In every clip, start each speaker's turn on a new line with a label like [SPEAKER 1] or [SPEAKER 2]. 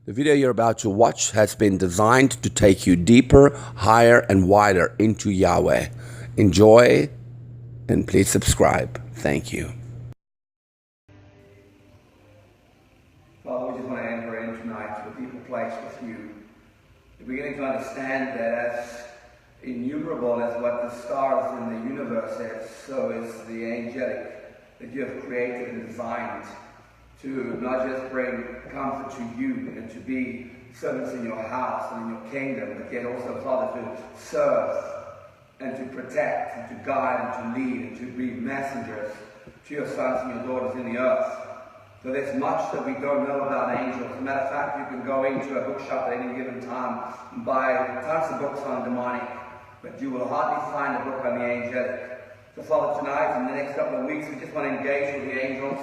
[SPEAKER 1] The video you're about to watch has been designed to take you deeper, higher, and wider into Yahweh. Enjoy, and please subscribe. Thank you.
[SPEAKER 2] Father, we just want to enter in tonight to a deeper place with you. We're beginning to understand that as innumerable as what the stars in the universe is, so is the angelic that you have created and designed to not just bring comfort to you and to be servants in your house and in your kingdom, but yet also, Father, to serve and to protect and to guide and to lead and to be messengers to your sons and your daughters in the earth. So there's much that we don't know about angels. As a matter of fact, you can go into a bookshop at any given time and buy tons of books on demonic, but you will hardly find a book on the angelic. So Father, tonight, in the next couple of weeks, we just want to engage with the angels.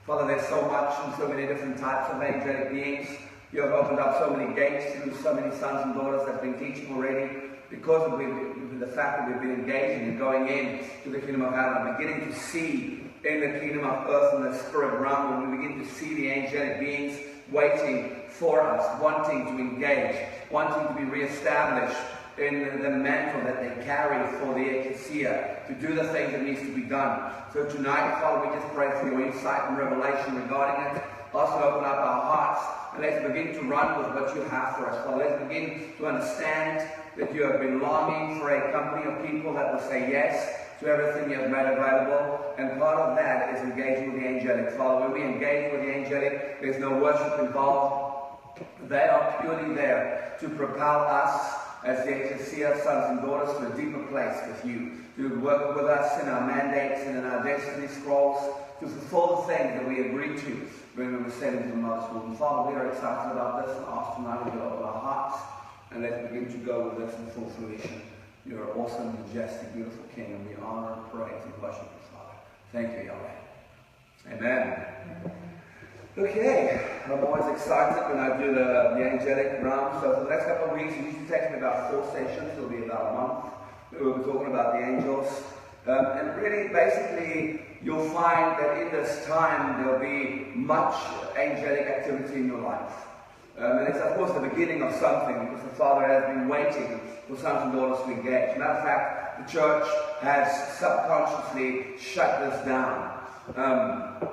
[SPEAKER 2] Father, there's so much and so many different types of angelic beings. You have opened up so many gates to so many sons and daughters that have been teaching already because of the fact that we've been engaging and going in to the kingdom of heaven, beginning to see in the kingdom of earth and the spirit realm, when we begin to see the angelic beings waiting for us, wanting to engage, wanting to be reestablished in the mantle that they carry for the ecclesia, to do the things that needs to be done. So tonight, Father, we just pray for your insight and revelation regarding it. Also open up our hearts and let's begin to run with what you have for us. Father, let's begin to understand that you have been longing for a company of people that will say yes to everything you have made available. And part of that is engaging with the angelic. Father, when we engage with the angelic, there's no worship involved. They are purely there to propel us as the ecclesia, sons and daughters, to a deeper place with you, to work with us in our mandates and in our destiny scrolls, to fulfill the things that we agreed to when we were sent into the mother's womb. And Father, we are excited about this and ask tonight to open our hearts and let's begin to go with this in full fruition. You're an awesome, majestic, beautiful King, and we honor and praise and worship you, Father. Thank you, Yahweh. Amen. Okay, I'm always excited when I do the angelic realm. So for the next couple of weeks, it usually takes me about 4 sessions. It'll be about a month. We'll be talking about the angels. And really, basically, you'll find that in this time, there'll be much angelic activity in your life. And it's, of course, the beginning of something, because the Father has been waiting for sons and daughters to engage. Matter of fact, the church has subconsciously shut this down.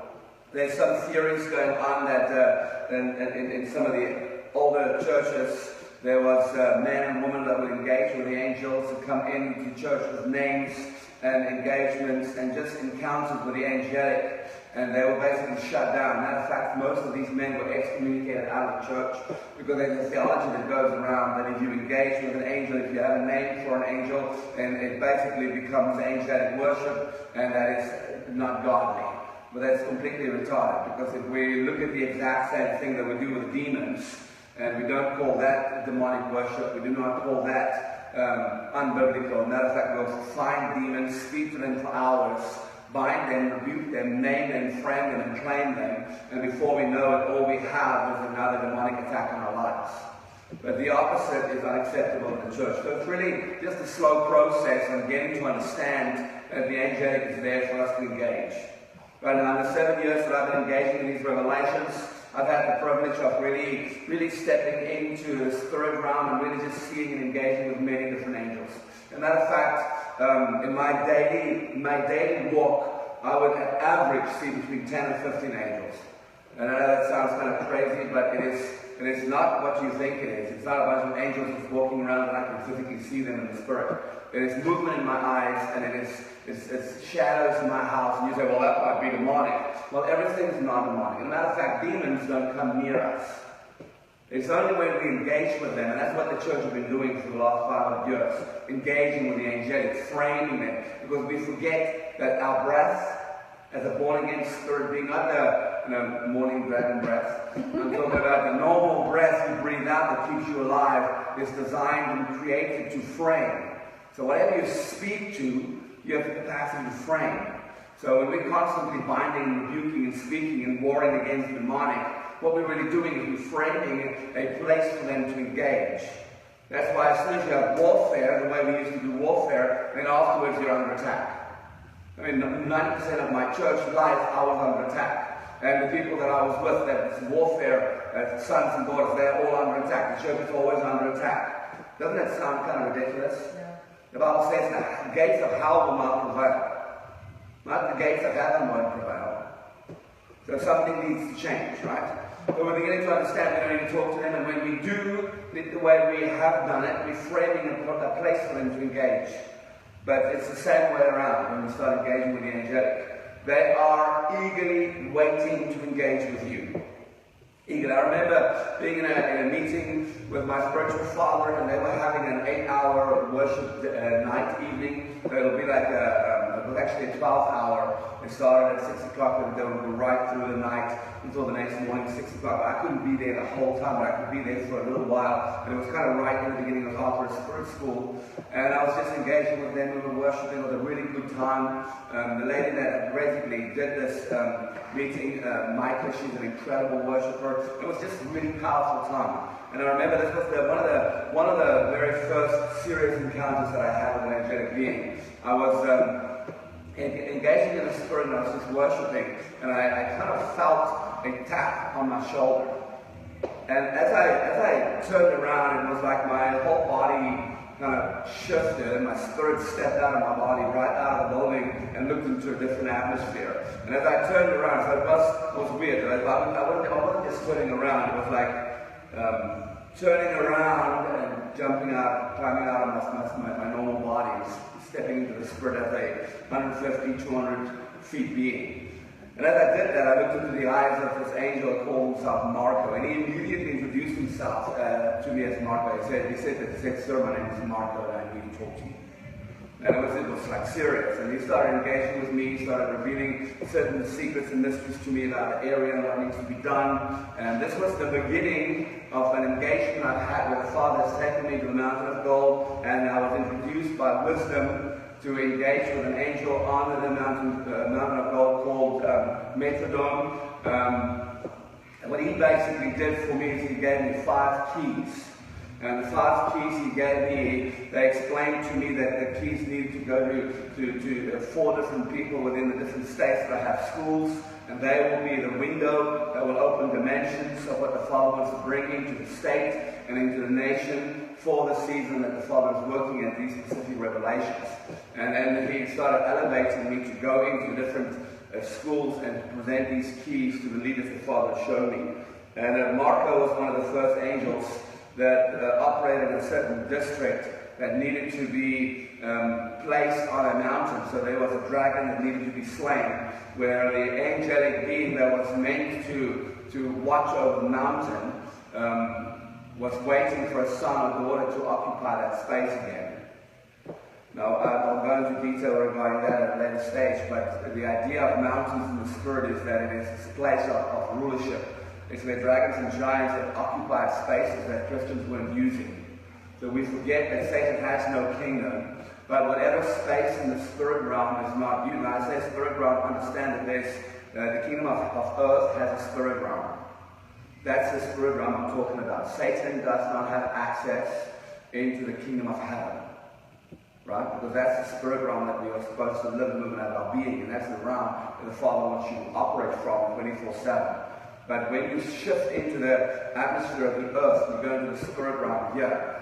[SPEAKER 2] There's some theories going on that in some of the older churches, there was men and women that would engage with the angels, who come into church with names and engagements and just encounters with the angelic, and they were basically shut down. Matter of fact, most of these men were excommunicated out of church because there's a theology that goes around that if you engage with an angel, if you have a name for an angel, then it basically becomes angelic worship, and that is not godly. But that's completely retarded, because if we look at the exact same thing that we do with demons, and we don't call that demonic worship, we do not call that unbiblical. Matter of fact, we'll find demons, speak to them for hours, bind them, rebuke them, name them, friend them, and claim them, and before we know it, all we have is another demonic attack on our lives. But the opposite is unacceptable in the church. So it's really just a slow process of getting to understand that the angelic is there for us to engage. Right now, in the 7 years that I've been engaging in these revelations, I've had the privilege of really stepping into the spirit realm and really just seeing and engaging with many different angels. As a matter of fact, in my daily walk, I would on average see between 10 and 15 angels. And I know that sounds kind of crazy, but it is not what you think it is. It's not a bunch of angels just walking around and I can physically see them in the spirit. It is movement in my eyes, and it's shadows in my house, and you say, well, that might be demonic. Well, everything's not demonic. As a matter of fact, demons don't come near us. It's only when we engage with them, and that's what the church has been doing for the last 500 years, engaging with the angelic, framing them, because we forget that our breath, as a born-again spirit being, not the morning dragon breath. I'm talking about the normal breath you breathe out that keeps you alive, is designed and created to frame. So whatever you speak to, you have the capacity to frame. So when we're constantly binding and rebuking and speaking and warring against the demonic, what we're really doing is we're framing a place for them to engage. That's why as soon as you have warfare, the way we used to do warfare, then afterwards you're under attack. I mean, 90% of my church life, I was under attack. And the people that I was with, that warfare, sons and daughters, they're all under attack. The church is always under attack. Doesn't that sound kind of ridiculous? Yeah. The Bible says the gates of hell will not prevail. Not the gates of heaven won't prevail. So something needs to change, right? But we're beginning to understand, we don't need to talk to them, and when we do the way we have done it, we're framing a place for them to engage. But it's the same way around when we start engaging with the angelic. They are eagerly waiting to engage with you. Eagerly. I remember being in a meeting with my spiritual father, and they were having an 8-hour worship night evening. So it'll be like it was actually a 12-hour. It started at 6 o'clock, and they would go right through the night until the next morning, 6 o'clock. I couldn't be there the whole time, but I could be there for a little while. And it was kind of right in the beginning of after a spirit school. And I was just engaging with them. We were worshiping. It was a really good time. The lady that basically did this meeting, Micah, she's an incredible worshiper. It was just a really powerful time. And I remember this was one of the very first serious encounters that I had with an angelic being. I was engaging in the spirit, and I was just worshiping, and I kind of felt a tap on my shoulder. And as I turned around, it was like my whole body kind of shifted, and my spirit stepped out of my body, right out of the building, and looked into a different atmosphere. And as I turned around, so it was weird. I wasn't just turning around. It was like turning around and jumping out, climbing out of my normal body, stepping into the spirit as a 150, 200 feet being. And as I did that, I looked into the eyes of this angel called himself Marco, and he immediately introduced himself to me as Marco. He said, "Sir, my name is Marco, and I need to talk to you." And it was like serious. And he started engaging with me, started revealing certain secrets and mysteries to me about the area and what needs to be done. And this was the beginning of an engagement I've had where the Father has taken me to the mountain of gold, and I was introduced by wisdom to engage with an angel on the mountain of gold called Metrodome. And what he basically did for me is he gave me 5 keys. And the 5 keys he gave me, they explained to me that the keys needed to go to 4 different people within the different states that have schools, and they will be the window that will open dimensions of what the Father wants to bring into the state and into the nation for the season that the Father is working at these specific revelations. And then he started elevating me to go into different schools and present these keys to the leaders the Father showed me. And Marco was one of the first angels that operated in a certain district that needed to be placed on a mountain. So there was a dragon that needed to be slain, where the angelic being that was meant to watch over the mountain was waiting for a son or daughter to occupy that space again. Now, I'll go into detail regarding that at a later stage, but the idea of mountains in the spirit is that it is this place of rulership. It's where dragons and giants have occupied spaces that Christians weren't using. So we forget that Satan has no kingdom, but whatever space in the spirit realm is not used. When I say spirit realm, understand that there's the kingdom of earth has a spirit realm. That's the spirit realm I'm talking about. Satan does not have access into the kingdom of heaven, right? Because that's the spirit realm that we are supposed to live and move out of our being, and that's the realm that the Father wants you to operate from 24/7. But when you shift into the atmosphere of the earth, you go into the spirit realm here,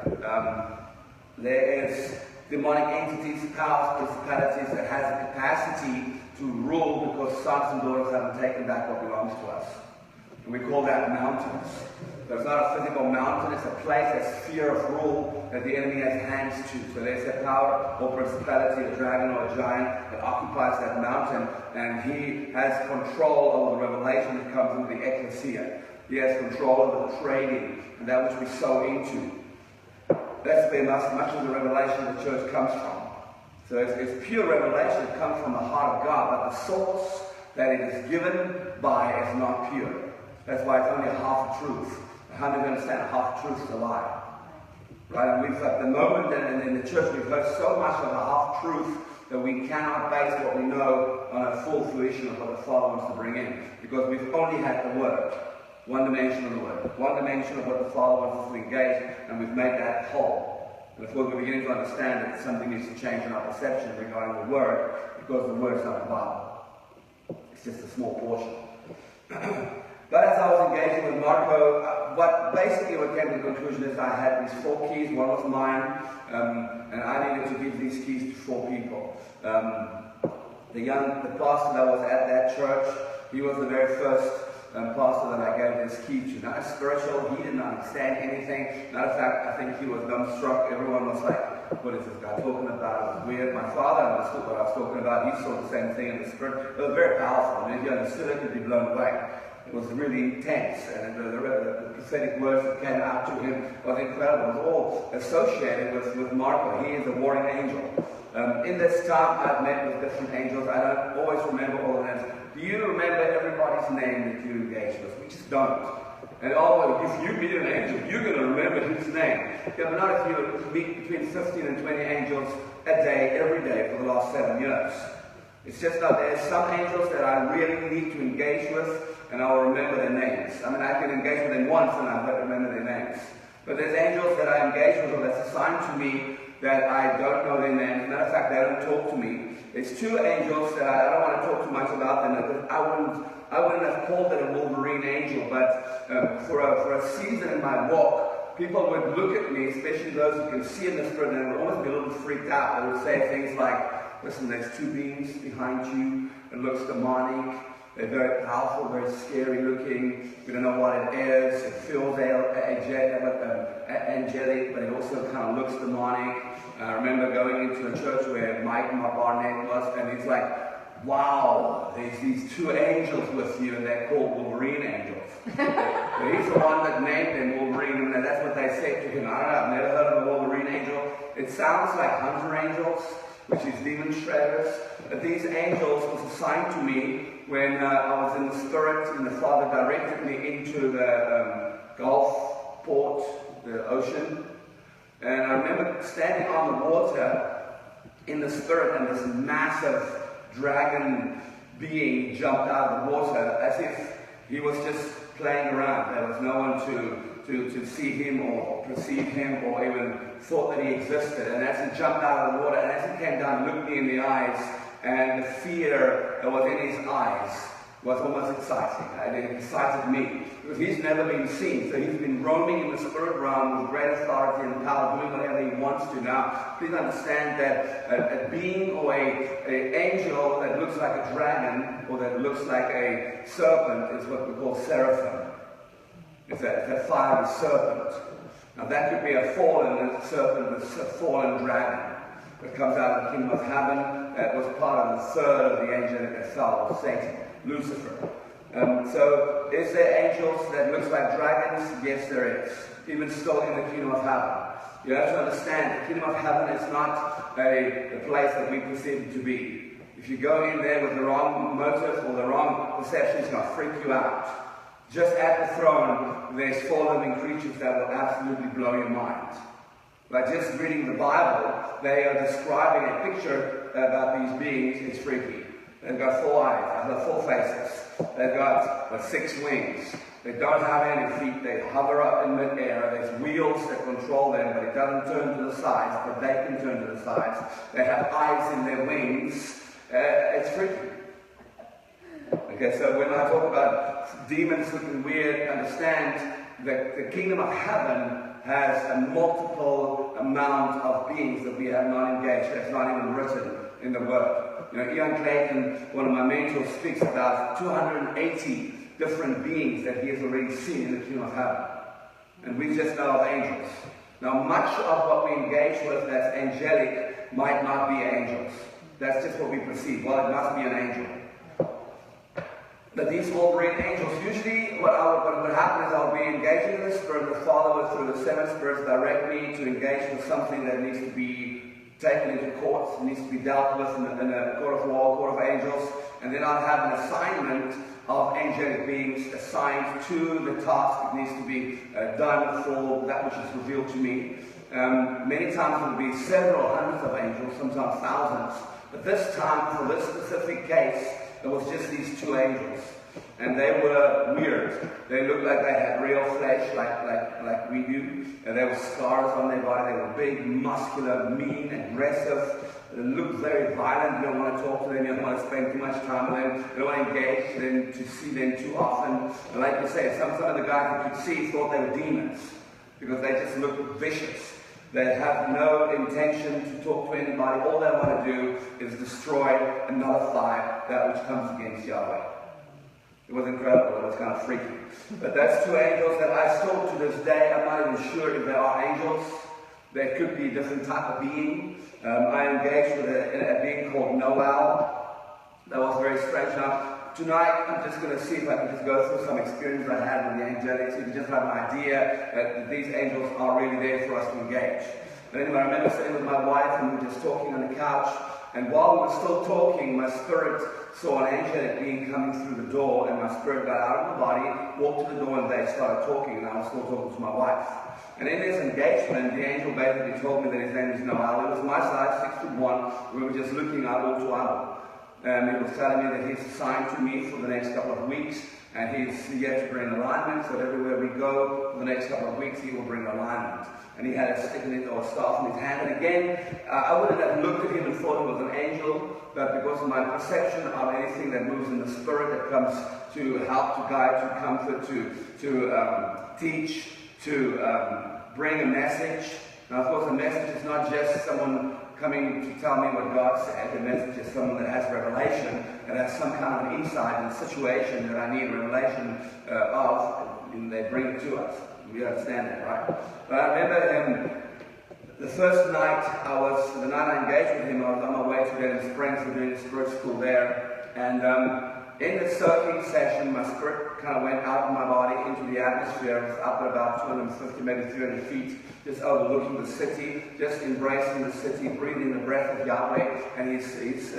[SPEAKER 2] there is demonic entities, powers, principalities that has the capacity to rule because sons and daughters haven't taken back what belongs to us. And we call that mountains. So it's not a physical mountain, it's a place, a sphere of rule that the enemy has hands to. So there's a power or principality, a dragon or a giant that occupies that mountain, and he has control over the revelation that comes into the ecclesia. He has control over the trading and that which we sow into. That's where much of the revelation of the church comes from. So it's pure revelation that comes from the heart of God, but the source that it is given by is not pure. That's why it's only a half truth. How do you understand a half truth is a lie? Right? And we've at the moment that in the church we've heard so much of a half truth that we cannot base what we know on a full fruition of what the Father wants to bring in. Because we've only had the Word. One dimension of the Word. One dimension of what the Father wants us to engage, and we've made that whole. And of course we're beginning to understand that something needs to change in our perception regarding the Word, because the Word is not the Bible. It's just a small portion. But as I was engaging with Marco, what came to the conclusion is I had these 4 keys. One was mine, and I needed to give these keys to 4 people. The pastor that was at that church, he was the very first pastor that I gave this key to. Not spiritual, he didn't understand anything. Matter of fact, I think he was dumbstruck. Everyone was like, what is this guy talking about? It was weird. My father understood what I was talking about. He saw the same thing in the spirit. It was very powerful. I mean, if you understood it, you'd be blown away. It was really intense, and the prophetic words that came out to him was incredible. It was all associated with Marco. He is a warring angel. In this time, I've met with different angels. I don't always remember all the names. Do you remember everybody's name that you engage with? We just don't. And if you meet an angel, you're going to remember his name. Yeah, but not if you meet between 15 and 20 angels a day, every day for the last 7 years. It's just that there's some angels that I really need to engage with, and I'll remember their names. I mean, I can engage with them once and I don't remember their names. But there's angels that I engage with or that's assigned to me that I don't know their names. As a matter of fact, they don't talk to me. There's 2 angels that I don't want to talk too much about them because I wouldn't have called it a Wolverine angel, but for a season in my walk, people would look at me, especially those who can see in the spirit, and they would almost be a little freaked out. They would say things like, listen, there's 2 beings behind you. It looks demonic. They're very powerful, very scary looking. We don't know what it is. It feels angelic, but it also kind of looks demonic. I remember going into a church where Mike Barnett was, and he's like, wow, there's these 2 angels with you, and they're called Wolverine angels. But he's the one that named them Wolverine, and that's what they said to him. I don't know, I've never heard of a Wolverine angel. It sounds like hunter angels, which is demon shredders. But these angels was assigned to me when I was in the spirit, and the Father directed me into the Gulf port, the ocean. And I remember standing on the water in the spirit, and this massive dragon being jumped out of the water as if he was just playing around. There was no one to see him or perceive him or even thought that he existed. And as he jumped out of the water, and as he came down, looked me in the eyes, and the fear that was in his eyes was almost exciting. It excited me because he's never been seen. So he's been roaming in the spirit realm with great authority and power, doing whatever he wants to. Now, please understand that a being or an angel that looks like a dragon or that looks like a serpent is what we call seraphim. It's a fiery serpent. Now, that could be a fallen serpent, a fallen dragon that comes out of the kingdom of heaven. That was part of the third of the angelic that fell, Satan, Lucifer. So, is there angels that looks like dragons? Yes, there is. Even still in the kingdom of heaven. You have to understand, the kingdom of heaven is not a place that we perceive it to be. If you go in there with the wrong motive or the wrong perception, it's going to freak you out. Just at the throne, there's 4 living creatures that will absolutely blow your mind. By just reading the Bible, they are describing a picture about these beings. It's freaky. They've got 4 eyes, they've got 4 faces. They've got 6 wings. They don't have any feet. They hover up in midair. There's wheels that control them, but it doesn't turn to the sides, but they can turn to the sides. They have eyes in their wings. It's freaky. Okay, so when I talk about demons looking weird, understand that the kingdom of heaven has a multiple amount of beings that we have not engaged, that's not even written in the Word. You know, Ian Clayton, one of my mentors, speaks about 280 different beings that he has already seen in the kingdom of heaven. And we just know of angels. Now, much of what we engage with that's angelic might not be angels. That's just what we perceive. Well, it must be an angel. But these Wolverine angels, usually what would happen is I'll be engaging in the Spirit. The Father would, through the 7 spirits, direct me to engage with something that needs to be taken into court, needs to be dealt with in a court of law, court of angels. And then I'll have an assignment of angelic beings assigned to the task that needs to be done for that which is revealed to me. Many times it will be several hundreds of angels, sometimes thousands. But this time, for this specific case, it was just these 2 angels. And they were weird. They looked like they had real flesh, like we do. And there were scars on their body. They were big, muscular, mean, aggressive. They looked very violent. You don't want to talk to them. You don't want to spend too much time with them. You don't want to engage them, to see them too often. And like you say, some of the guys you could see thought they were demons because they just looked vicious. They have no intention to talk to anybody. All they want to do is destroy and nullify that which comes against Yahweh. It was incredible. It was kind of freaky. But that's two angels that I still, to this day, I'm not even sure if they are angels. They could be a different type of being. I engaged with a being called Noel. That was very strange. Now, tonight, I'm just going to see if I can just go through some experience I had with the angelic, so you can just have an idea that these angels are really there for us to engage. But anyway, I remember sitting with my wife and we were just talking on the couch, and while we were still talking, my spirit saw an angelic being coming through the door, and my spirit got out of my body, walked to the door, and they started talking, and I was still talking to my wife. And in this engagement, the angel basically told me that his name is Noel. It was my size, 6'1". We were just looking eyeball to eyeball. And he was telling me that he's assigned to me for the next couple of weeks, and he's yet to bring alignment, so everywhere we go for the next couple of weeks, he will bring alignment. And he had a stick in his, or a staff in his hand, and again, I wouldn't have looked at him and thought it was an angel, but because of my perception of anything that moves in the spirit, that comes to help, to guide, to comfort, to teach, to bring a message. Now, of course, a message is not just someone coming to tell me what God said. The message is someone that has revelation, that has some kind of insight in a situation that I need revelation of, and they bring it to us. We understand that, right? But I remember the first night the night I engaged with him, I was on my way to Dennis Springs. We're doing a spirit school there, and in the soaking session, my spirit kind of went out of my body into the atmosphere. It was up at about 250, maybe 300 feet, just overlooking the city, just embracing the city, breathing the breath of Yahweh and His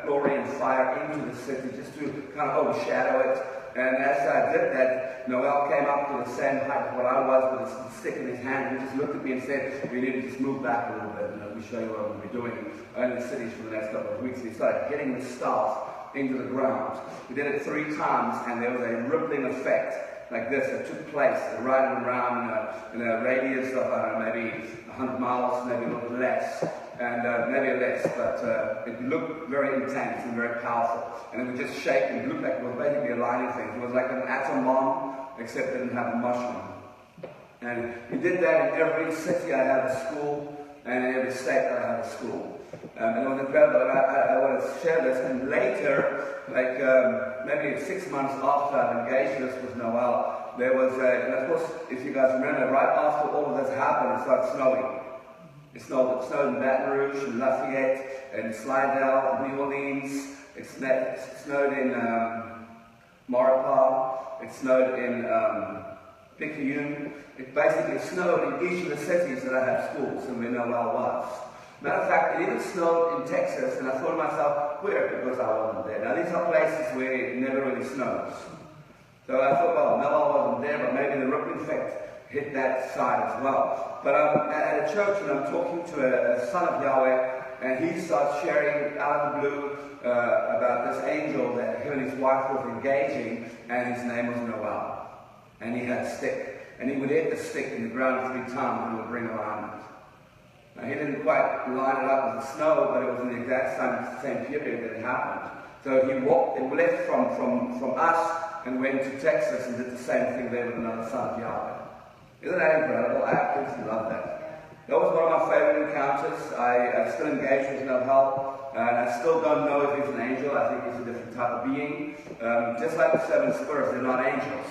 [SPEAKER 2] glory and fire into the city, just to kind of overshadow it. And as I did that, Noel came up to the same height as what I was with a stick in his hand. He just looked at me and said, "We need to just move back a little bit, and let me show you what we'll be doing in the cities for the next couple of weeks." He started hitting the staff into the ground. We did it 3 times, and there was a rippling effect like this that took place right around in a radius of maybe 100 miles, maybe a little less, and maybe less, but it looked very intense and very powerful, and it would just shake, and it looked like it was basically aligning things. It was like an atom bomb, except it didn't have a mushroom. And we did that in every city I had a school, and in every state I had a school. And it was incredible. I want to share this. And later, like maybe 6 months after I engaged this with Noel, there was and of course, if you guys remember, right after all of this happened, it started snowing. It snowed in Baton Rouge, in Lafayette, in Slidell, New Orleans. It snowed in Maurepas. It snowed in Picayune. It basically snowed in each of the cities that I had schools and where Noel was. Matter of fact, it even snowed in Texas, and I thought to myself, where? Because I wasn't there. Now, these are places where it never really snows. So I thought, well, Noel wasn't there, but maybe the rippling effect hit that side as well. But I'm at a church, and I'm talking to a son of Yahweh, and he starts sharing out of the blue about this angel that him and his wife were engaging, and his name was Noel. And he had a stick, and he would hit the stick in the ground 3 times, and it would bring alignment. Now, he didn't quite line it up with the snow, but it was in the exact same period that it happened. So he left from us and went to Texas and did the same thing there with another son of Yahweh. Isn't that incredible? I absolutely love that. That was one of my favorite encounters. I still engage with Noel, and I still don't know if he's an angel. I think he's a different type of being. Just like the 7 spirits, they're not angels.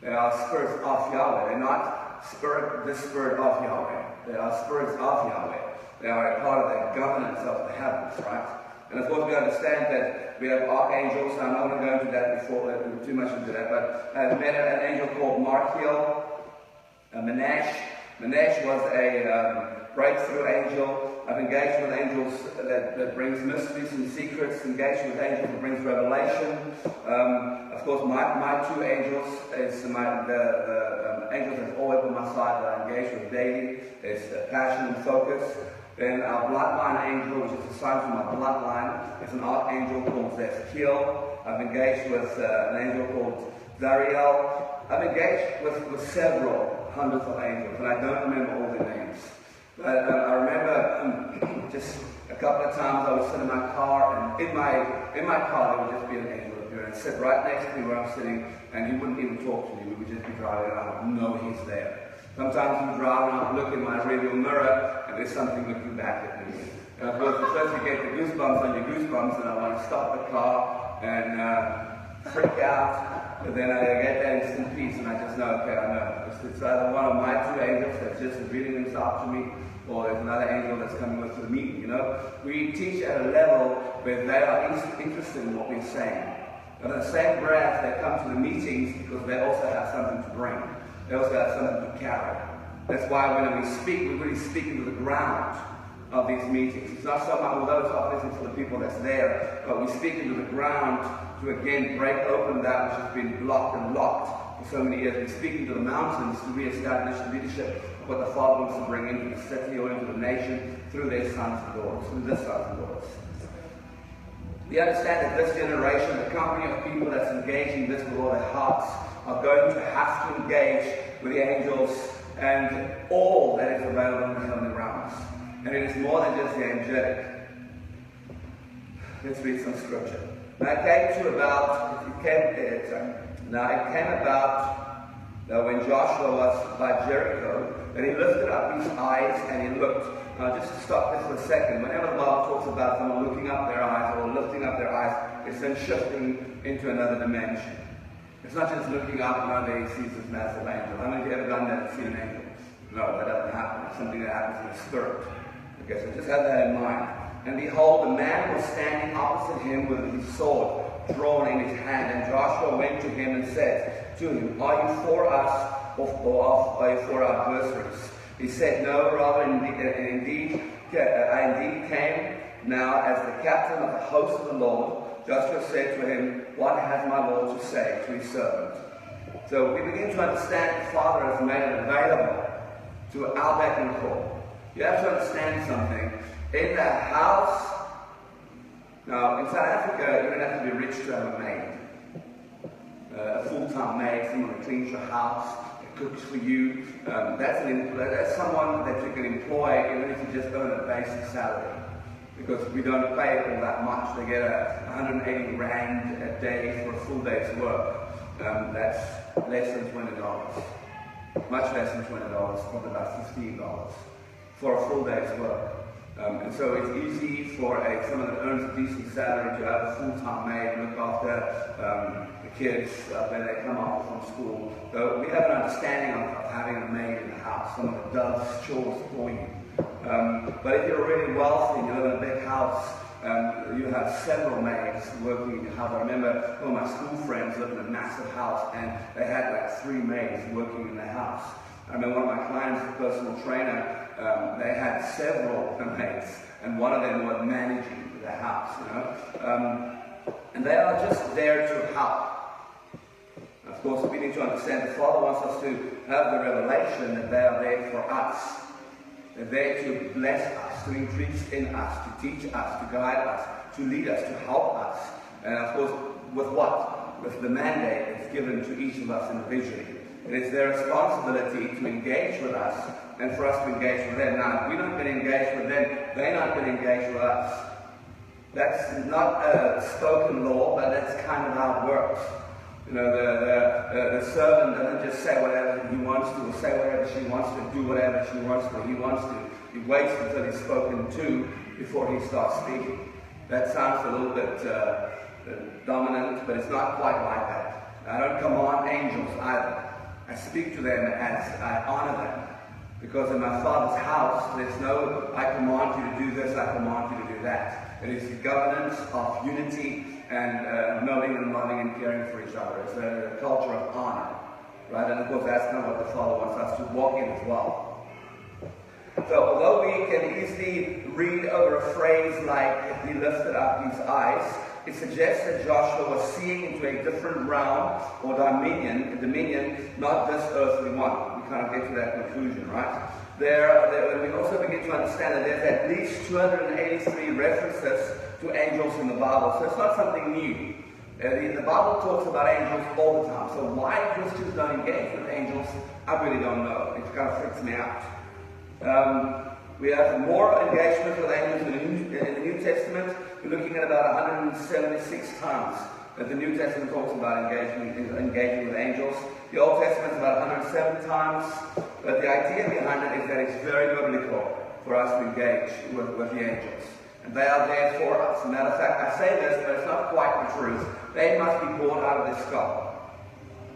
[SPEAKER 2] They are spirits of Yahweh. They're not the spirit of Yahweh. They are spirits of Yahweh. They are a part of the governance of the heavens, right? And of course, we understand that we have archangels. I'm not going to go into that too much into that, but I met an angel called Markiel, Manesh. Manesh was a breakthrough angel. I've engaged with angels that brings mysteries and secrets, engaged with angels that brings revelation. Of course, my 2 angels is the angels that's always on my side that I engage with daily. It's passion and focus. Then our bloodline angel, which is assigned to my bloodline, is an archangel called Zeskiel. I've engaged with an angel called Zariel. I've engaged with several hundreds of angels, and I don't remember all their names. But I remember just a couple of times I would sit in my car, and in my car there would just be an angel appear and sit right next to me where I'm sitting, and he wouldn't even talk to me. We would just be driving, and I would know he's there. Sometimes we drive and I look in my rearview mirror and there's something looking back at me. And of course, at first you get the goosebumps on your goosebumps, and I want to stop the car and freak out. But then I get that instant peace, and I just know, okay, I know. It's either one of my two angels that's just revealing himself to me, or there's another angel that's coming with to the meeting, you know. We teach at a level where they are interested in what we're saying. And in the same breath, they come to the meetings because they also have something to bring. They also have something to carry. That's why when we speak, we really speak into the ground of these meetings. It's not so much, although it's obviously for the people that's there, but we speak into the ground to again break open that which has been blocked and locked for so many years. We speak into the mountains to reestablish the leadership of what the Father wants to bring into the city or into the nation through their sons and daughters, through their sons and daughters. We understand that this generation, the company of people that's engaging this with all their hearts, are going to have to engage with the angels and all that is available in the heavenly realms. And it is more than just the angelic. Let's read some scripture. Now it came about when Joshua was by Jericho, that he lifted up his eyes and he looked. Now just to stop this for a second, whenever the Bible talks about someone looking up their eyes or lifting up their eyes, it's then shifting into another dimension. It's not just looking up and there he sees this massive angel. How many of you have ever done that and seen an angel? No, that doesn't happen. It's something that happens in the spirit. Okay, so just have that in mind. And behold, the man was standing opposite him with his sword drawn in his hand. And Joshua went to him and said to him, "Are you for us or are you for our adversaries?" He said, "No, rather I indeed came now as the captain of the host of the Lord." Joshua said to him, "What has my Lord to say to his servant?" So we begin to understand the Father has made it available to our beck and call. You have to understand something. In the house, now in South Africa, you don't have to be rich to have a maid. A full-time maid, someone who cleans your house, cooks for you. That's someone that you can employ even if you just earn a basic salary. Because we don't pay all that much. They get 180 rand a day for a full day's work. That's less than $20. Much less than $20, probably about $15 for a full day's work. And so it's easy for someone that earns a decent salary to have a full-time maid and look after the kids when they come off from school. So we have an understanding of having a maid in the house, someone that does chores for you. But if you're really wealthy and you live in a big house, you have several maids working in your house. I remember one of my school friends lived in a massive house and they had like 3 maids working in the house. I remember one of my clients, a personal trainer, they had several maids and one of them was managing the house, you know. And they are just there to help. Of course, we need to understand the Father wants us to have the revelation that they are there for us. They're there to bless us, to increase in us, to teach us, to guide us, to lead us, to help us. And of course, with what? With the mandate that's given to each of us individually. It is their responsibility to engage with us and for us to engage with them. Now, if we're not going to engage with them, they're not going to engage with us. That's not a spoken law, but that's kind of how it works. You know, the servant doesn't just say whatever he wants to, or say whatever she wants to, do whatever she wants to, he wants to. He waits until he's spoken to before he starts speaking. That sounds a little bit dominant, but it's not quite like that. I don't command angels either. I speak to them as I honor them. Because in my Father's house, there's no, I command you to do this, I command you to do that. It is the governance of unity and knowing and loving and caring for each other. It's a culture of honor, right? And of course, that's kind of what the Father wants us to walk in as well. So, although we can easily read over a phrase like, he lifted up his eyes, it suggests that Joshua was seeing into a different realm or dominion, not this earthly one. We kind of get to that conclusion, right? we also begin to understand that there's at least 283 references to angels in the Bible, so it's not something new. The Bible talks about angels all the time, so why Christians don't engage with angels, I really don't know. It kind of freaks me out. We have more engagement with angels in the New Testament. We're looking at about 176 times that the New Testament talks about engaging with angels. The Old Testament is about 107 times, but the idea behind it is that it's very biblical for us to engage with the angels. And they are there for us. As a matter of fact, I say this, but it's not quite the truth. They must be brought out of the skull.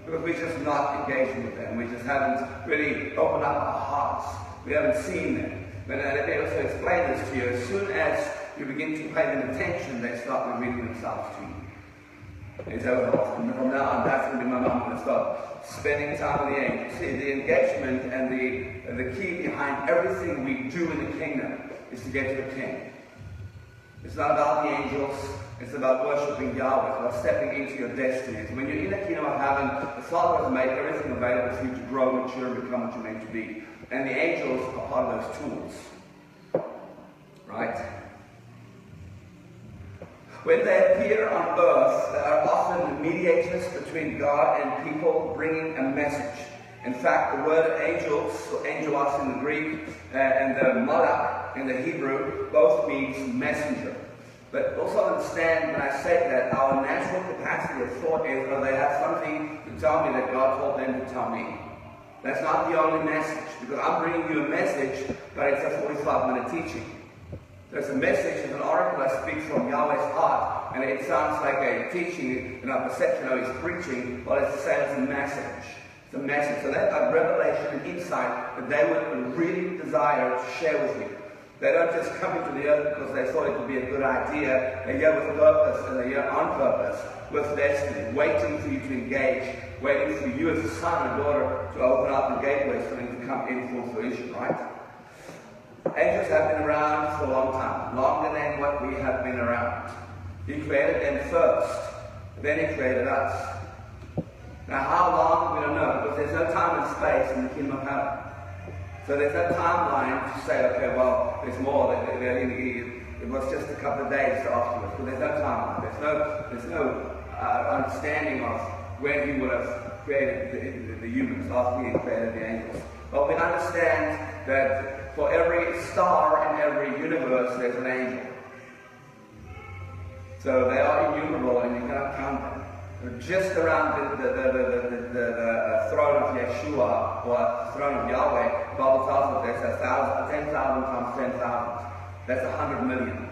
[SPEAKER 2] Because we're just not engaging with them. We just haven't really opened up our hearts. We haven't seen them. But let me also explain this to you. As soon as you begin to pay them attention, they start revealing themselves to you. It's over. From now on, that's going to be my mom. I'm going to start spending time with the angels. See, the engagement and the key behind everything we do in the kingdom is to get to the King. It's not about the angels. It's about worshiping Yahweh. It's about stepping into your destiny. When you're in the kingdom of heaven, the Father has made everything available for you to grow, mature, and become what you're meant to be. And the angels are part of those tools. Right? When they appear on earth, they are often mediators between God and people, bringing a message. In fact, the word angels, or angelos in the Greek, and the malach in the Hebrew, both means messenger. But also understand when I say that, our natural capacity of thought is, oh, they have something to tell me that God told them to tell me. That's not the only message, because I'm bringing you a message, but it's a 45-minute teaching. There's a message, there's an oracle that speaks from Yahweh's heart, and it sounds like a teaching in our perception of his preaching, but it's the same as a message. It's a message. So that's a revelation and insight that they would really desire to share with you. They don't just come into the earth because they thought it would be a good idea. They're here with purpose, and they're here on purpose, with destiny, waiting for you to engage, waiting for you as a son and daughter to open up the gateways for them to come in full fruition, right? Angels have been around for a long time, longer than what we have been around. He created them first, then he created us. Now how long, we don't know, because there's no time and space in the kingdom of heaven. So there's no timeline to say, okay, well, there's more. It was just a couple of days afterwards, but there's no timeline. There's no understanding of when he would have created the humans after he created the angels. But we understand that for every star in every universe, there's an angel. So they are innumerable, and you cannot count them. Just around the throne of Yeshua, or the throne of Yahweh, the Bible tells us there's 10,000 times 10,000. That's 100 million.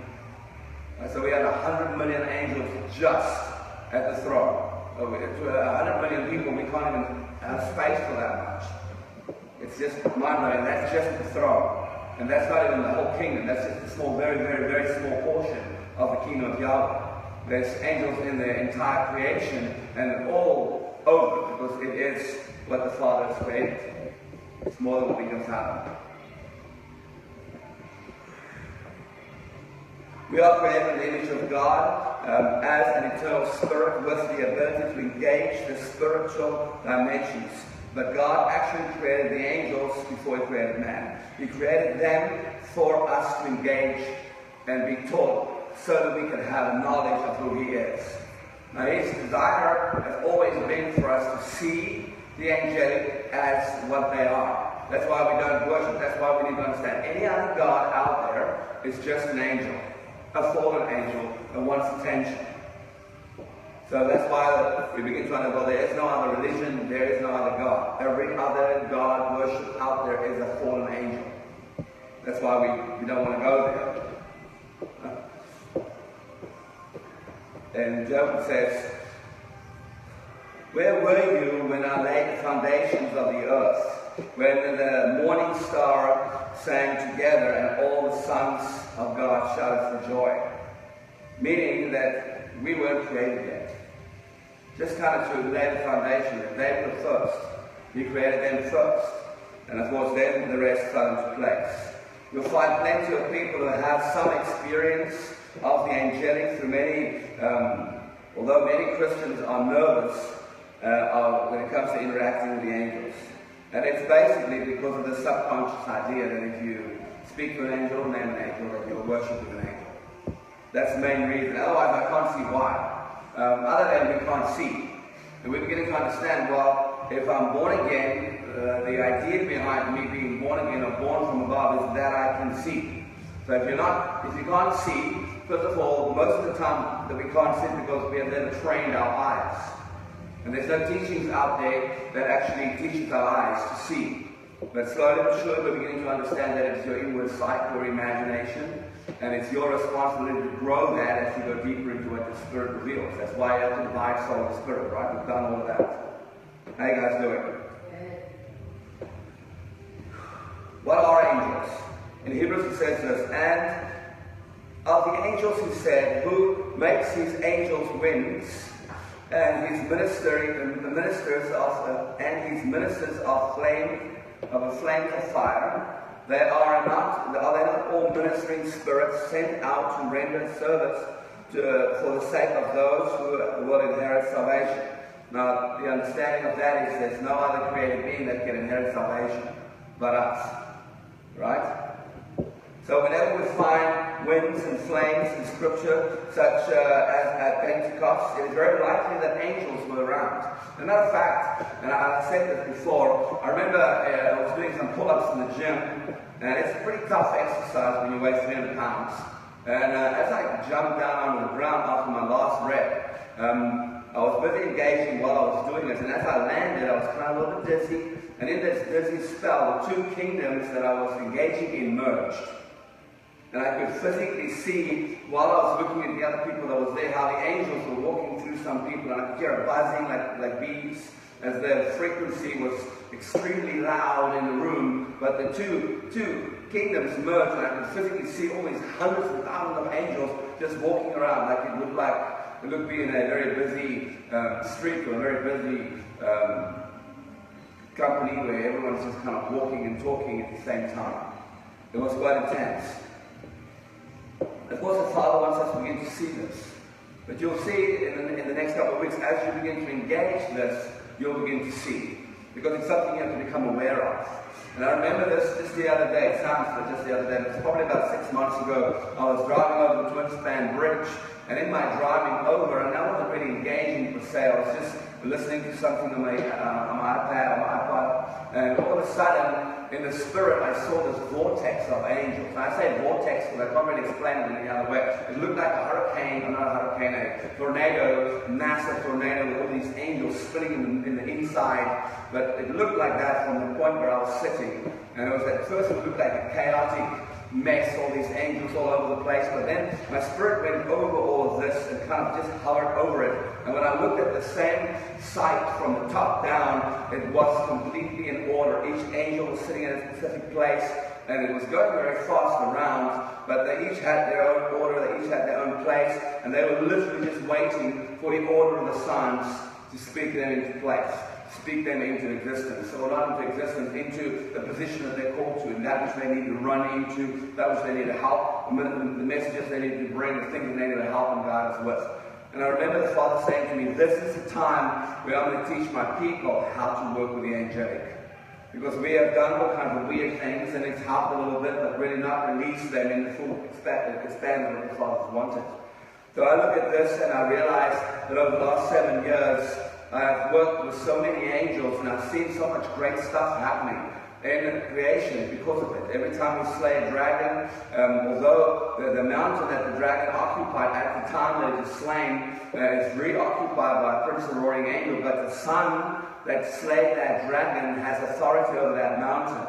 [SPEAKER 2] So we have 100 million angels just at the throne. 100 million people, we can't even have space for that much. It's just mind-blowing. That's just the throne. And that's not even the whole kingdom. That's just a small, very, very, very small portion of the kingdom of Yahweh. There's angels in the entire creation and all over, because it is what the Father has created. It's more than what we can fathom. We are created in the image of God as an eternal spirit with the ability to engage the spiritual dimensions. But God actually created the angels before he created man. He created them for us to engage and be taught, so that we can have knowledge of who he is. Now his desire has always been for us to see the angelic as what they are. That's why we don't worship. That's why we need to understand any other God out there is just an angel, a fallen angel that wants attention. So that's why we begin to understand, well, there is no other religion, there is no other God. Every other God worshipped out there is a fallen angel. That's why we don't want to go there. And Job says, where were you when I laid the foundations of the earth, when the morning star sang together and all the sons of God shouted for joy? Meaning that we weren't created yet. Just kind of to lay the foundation, that they were first. He created them first. And of course then the rest fell into place. You'll find plenty of people who have some experience of the angelic through many, although many Christians are nervous when it comes to interacting with the angels. And it's basically because of the subconscious idea that if you speak to an angel, name an angel, that you're worshipping an angel. That's the main reason. Otherwise, I can't see why. Other than we can't see. And we're beginning to understand, well, if I'm born again, the idea behind me being born again or born from above is that I can see. So if you can't see, first of all, most of the time that we can't see is because we have never trained our eyes. And there's no teachings out there that actually teaches our eyes to see. But slowly but surely we're beginning to understand that it's your inward sight, your imagination, and it's your responsibility to grow that as you go deeper into what the Spirit reveals. That's why you have to divide soul and spirit, right? We've done all of that. How you guys doing? What are angels? In Hebrews it says this, and of the angels he said, who makes his angels winds, and his ministers of a flame of fire. They are they not all ministering spirits sent out to render service for the sake of those who will inherit salvation. Now, the understanding of that is there's no other created being that can inherit salvation but us. Right? So whenever we find winds and flames in Scripture, such as at Pentecost, it is very likely that angels were around. As a matter of fact, and I've said this before, I remember I was doing some pull-ups in the gym, and it's a pretty tough exercise when you weigh 300 pounds. And as I jumped down onto the ground after my last rep, I was busy engaging while I was doing this, and as I landed, I was kind of a little bit dizzy, and in this dizzy spell, the two kingdoms that I was engaging in merged. And I could physically see, while I was looking at the other people that was there, how the angels were walking through some people, and I could hear a buzzing like bees, as the frequency was extremely loud in the room. But the two kingdoms merged, and I could physically see all these hundreds and thousands of angels just walking around, like it would be in a very busy street or a very busy company where everyone's just kind of walking and talking at the same time. It was quite intense. Of course, the Father wants us to begin to see this. But you'll see in the next couple of weeks, as you begin to engage this, you'll begin to see. Because it's something you have to become aware of. And I remember this just the other day, it sounds like just the other day, it was probably about 6 months ago. I was driving over the Twin Span Bridge, and in my driving over, and I wasn't really engaging per se, I was just listening to something on my iPad, on my iPod, and all of a sudden, in the spirit, I saw this vortex of angels. And I say vortex because I can't really explain it any other way. It looked like a hurricane, not a hurricane, a tornado, massive tornado with all these angels spinning in the inside. But it looked like that from the point where I was sitting. And it was at first it looked like a chaotic mess, all these angels all over the place, but then my spirit went over all of this and kind of just hovered over it. And when I looked at the same sight from the top down, it was completely in order. Each angel was sitting in a specific place, and it was going very fast around, but they each had their own order, they each had their own place, and they were literally just waiting for the order of the signs to speak them into place. Speak them into existence, or not into existence, into the position that they're called to, and that which they need to run into, that which they need to help, the messages they need to bring, the things that they need to help and guide us with. And I remember the Father saying to me, this is the time where I'm going to teach my people how to work with the angelic. Because we have done all kinds of weird things, and it's helped a little bit, but really not released them in the full extent of what the Father's wanted. So I look at this, and I realize that over the last 7 years, I've worked with so many angels, and I've seen so much great stuff happening in creation because of it. Every time we slay a dragon, although the mountain that the dragon occupied at the time that it is slain is reoccupied by a Prince of the Roaring Angel, but the son that slayed that dragon has authority over that mountain.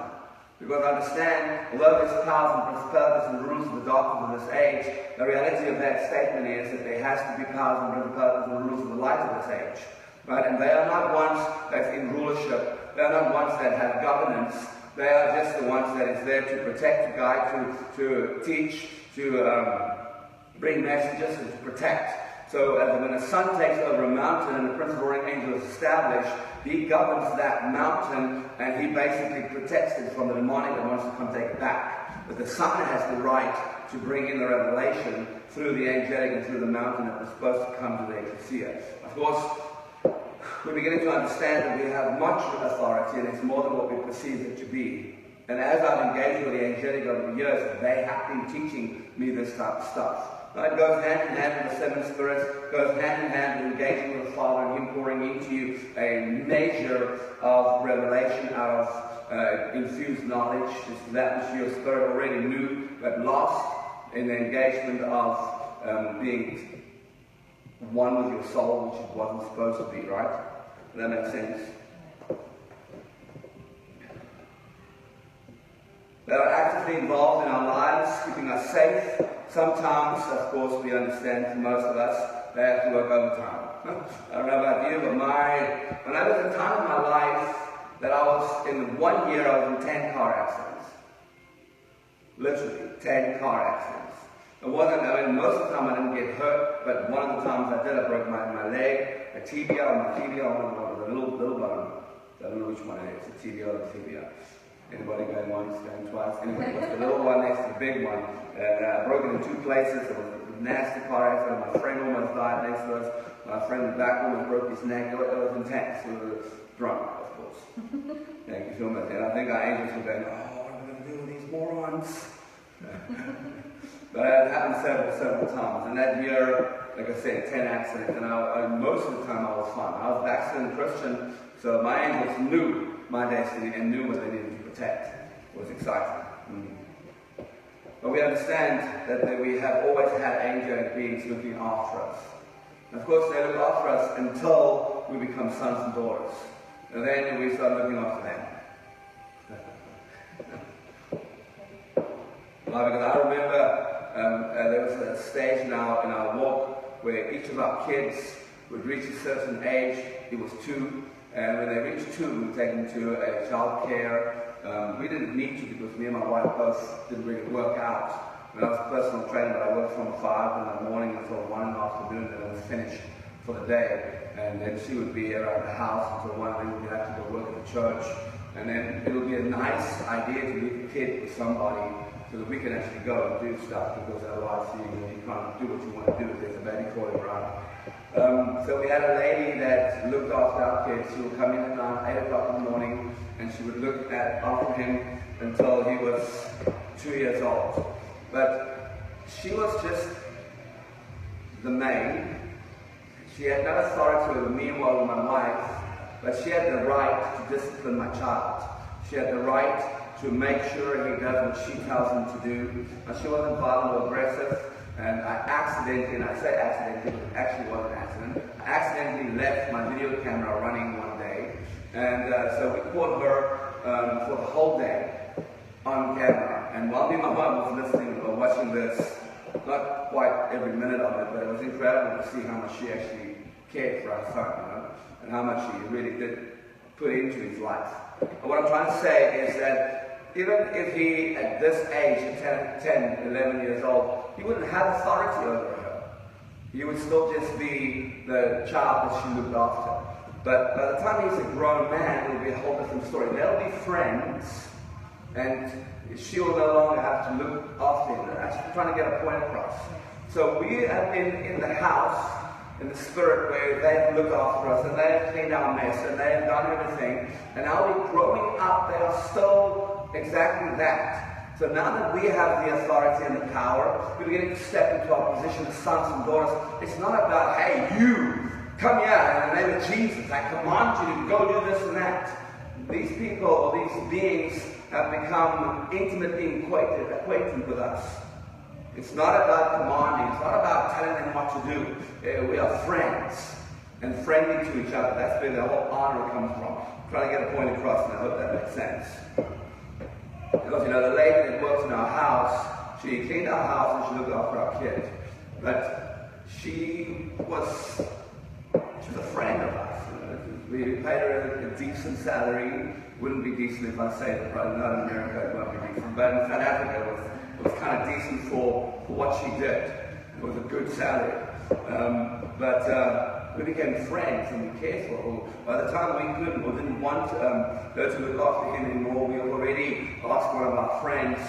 [SPEAKER 2] Because understand, although there's powers and principalities and rules of the darkness of this age, the reality of that statement is that there has to be powers and principalities and rules of the light of this age. Right? And they are not ones that's in rulership. They are not ones that have governance. They are just the ones that is there to protect, to guide, to teach, to bring messages, and to protect. So when the Son takes over a mountain and the Prince of the Roaring Angel is established, he governs that mountain, and he basically protects it from the demonic that wants to come take it back. But the Son has the right to bring in the revelation through the angelic and through the mountain that was supposed to come to the ecclesia. Of course, we're beginning to understand that we have much authority and it's more than what we perceive it to be. And as I've engaged with the angelic over the years, they have been teaching me this type of stuff. It goes hand in hand with the seven spirits, goes hand in hand with engaging with the Father and Him pouring into you a measure of revelation out of infused knowledge. It's that which your spirit already knew but lost in the engagement of being one with your soul, which it wasn't supposed to be, right? Does that make sense? They are actively involved in our lives, keeping us safe. Sometimes, of course, we understand for most of us, they have to work overtime. I don't know about you, but when I was at a time in my life that I was, in 1 year, I was in 10 car accidents. Literally, 10 car accidents. It wasn't, most of the time I didn't get hurt, but one of the times I did, I broke my leg, a tibia, or my tibia, or the little bone. I don't know which one it is, the tibia or the tibia. Anybody going once, going twice? Anyway, it was the little one next to the big one. And I broke it in 2 places. It was a nasty car accident. My friend almost died next to us. My friend in the back almost broke his neck. It was intense. We were drunk, of course. Thank you so much. And I think our angels were going, oh, what are we going to do with these morons? But it happened several times. And that year, like I said, 10 accidents. And most of the time I was fine. I was backslidden Christian, so my angels knew my destiny and knew what they needed to protect. It was exciting. But we understand that we have always had angelic beings looking after us. And of course, they look after us until we become sons and daughters. And then we start looking after them. Because I remember there was a stage in our walk where each of our kids would reach a certain age. It was 2. And when they reached 2, we were taken to a child care. We didn't need to because me and my wife both didn't really work out. When I was a personal trainer, but I worked from 5 in the morning until 1 in the afternoon, and I was finished for the day. And then she would be around the house until 1, and then we'd have to go work at the church. And then it would be a nice idea to leave the kid with somebody so that we can actually go and do stuff, because otherwise you can't do what you want to do if there's a baby crawling around. So we had a lady that looked after our kids. She would come in at night, 8 o'clock in the morning, and she would look after him until he was 2 years old. But she was just the maid. She had no authority over me or my wife, but she had the right to discipline my child. She had the right to make sure he does what she tells him to do. And she wasn't violent or aggressive. And I accidentally, and I say accidentally, but it actually was an accident, I accidentally left my video camera running one day. And so we caught her for the whole day on camera. And while me and my mom was listening or watching this, not quite every minute of it, but it was incredible to see how much she actually cared for our son, and how much she really did put into his life. But what I'm trying to say is that even if he, at this age, at 10, 11 years old, he wouldn't have authority over her. He would still just be the child that she looked after. But by the time he's a grown man, it'll be a whole different story. They'll be friends, and she will no longer have to look after him. I'm trying to get a point across. So we have been in the house, in the spirit, where they've looked after us, and they've cleaned our mess, and they've done everything. And now we're growing up, they are still exactly that. So now that we have the authority and the power, we're beginning to step into our position as sons and daughters. It's not about, hey, you, come here in the name of Jesus. I command you to go do this and that. These people, or these beings, have become intimately acquainted with us. It's not about commanding. It's not about telling them what to do. We are friends and friendly to each other. That's where the whole honor comes from. I'm trying to get a point across, and I hope that makes sense. Because, the lady that works in our house, she cleaned our house and she looked after our kids. But she was a friend of us. We paid her a decent salary. Wouldn't be decent if I say it, right? Not in America, it won't be decent. But in South Africa, it was kind of decent for what she did. It was a good salary. But we became friends and we cared for her. By the time we couldn't or didn't want her to look after him anymore, we already asked one of our friends